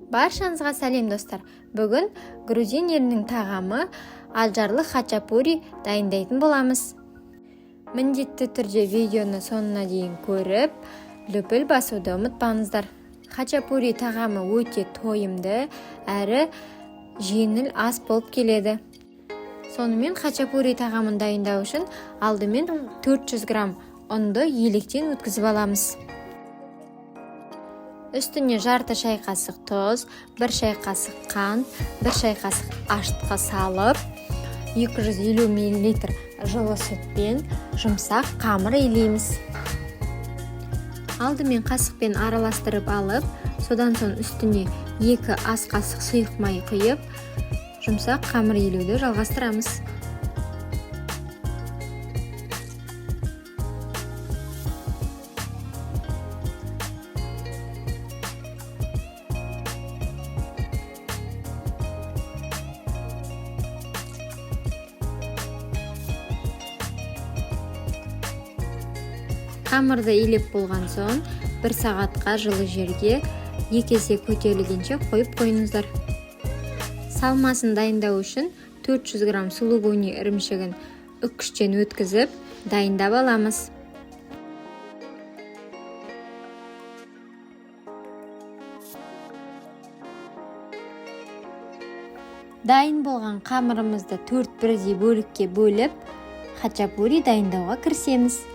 Баршаңызға сәлем достар. Бүгін грузин елінің тағамы алжарлы хачапури дайындайтын боламыз. Міндетті түрде видеоны соңына дейін көріп, лүпіл басуды ұмытпаңыздар. Хачапури тағамы өте тойымды, әрі жеңіл ас болып келеді. Сонымен хачапури тағамын дайындау үшін алдымен 400 грамм ұнды електен өткізіп аламыз. Үстіне жарты шай қасық тұз, 1 шай қасық қант, 1 шай қасық ашытқы салып, 250 мл жылы сүтпен жұмсақ қамыр илейміз. Алдымен қасықпен араластырып алып, содан соң үстіне 2 ас қасық сұйық май құйып, жұмсақ қамыр илеуді жалғастырамыз. Қамырды илеп болған соң 1 сағатқа жылы жерге 2 есе көтерілгенше қойып қойыңыздар. Салмасын дайындау үшін 400 грамм сулугуни ірімшігін үккіштен өткізіп дайындап аламыз. Дайын болған қамырымызды 4 бірдей бөлікке бөліп, хачапури дайындауға кірісеміз.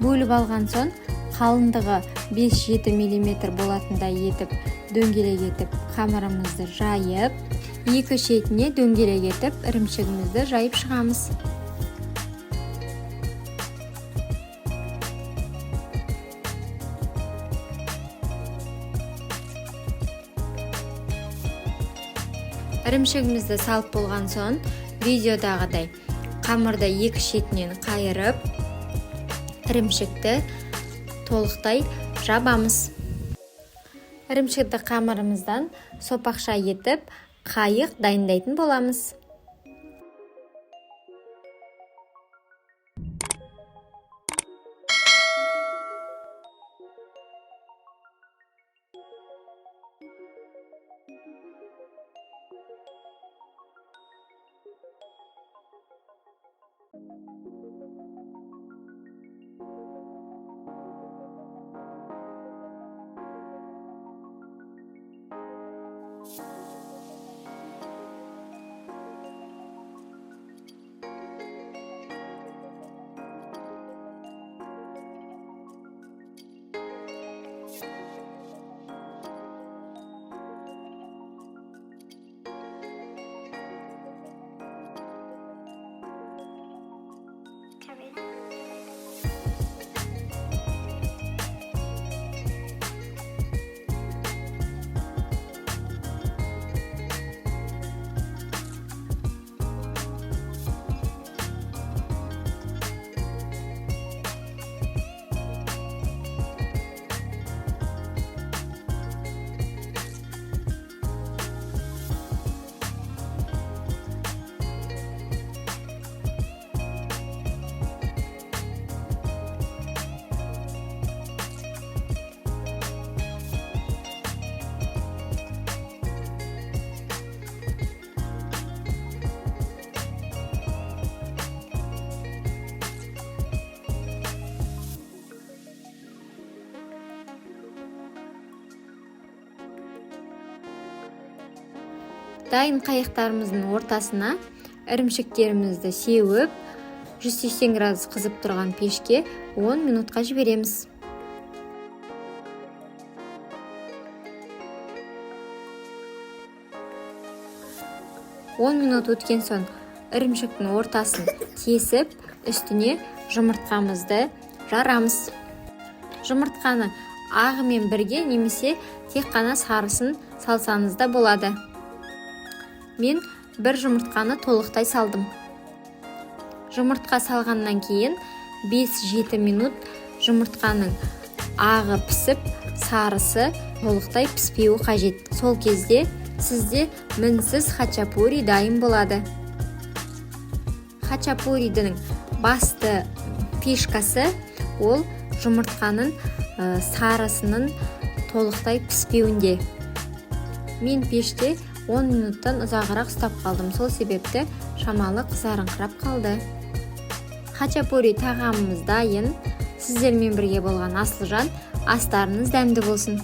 Бөліп алған соң қалыңдығы 5-7 мм болатындай етіп, дөңгелек етіп қамырымызды жайып, 2 шетіне дөңгелек етіп ірімшігімізді жайып шығамыз. Ірімшігімізді салып болған соң видеодағыдай қамырды 2 шетінен қайырып, ірімшікті толықтай жабамыз. Ірімшікті қамырымыздан сопақша етіп, қайық дайындайтын боламыз. Дайын қайықтарымыздың ортасына ірімшіктерімізді сеуіп, 180 градус қызып тұрған пешке 10 минутқа жібереміз. 10 минут өткен соң ірімшіктің ортасын кесіп, үстіне жұмыртқамызды жарамыз. Жұмыртқаны ағымен бірге немесе тек қана сарысын салсаңыз да болады. Мен бір жұмыртқаны толықтай салдым. Жұмыртқа салғаннан кейін 5-7 минут жұмыртқаның ағы пісіп, сарысы толықтай піспеуі қажет. Сол кезде сізде мінсіз хачапури дайын болады. Хачапуридің басты фишкасы ол жұмыртқаның сарысының толықтай піспеуінде. Мен пеште 10 минуттан ұзағырақ ұстап қалдым. Сол себепті шамалы қызарыңқырап қалды. Хачапури тағамымыз дайын. Сіздермен бірге болған Асылжан. Астарыңыз дәмді болсын.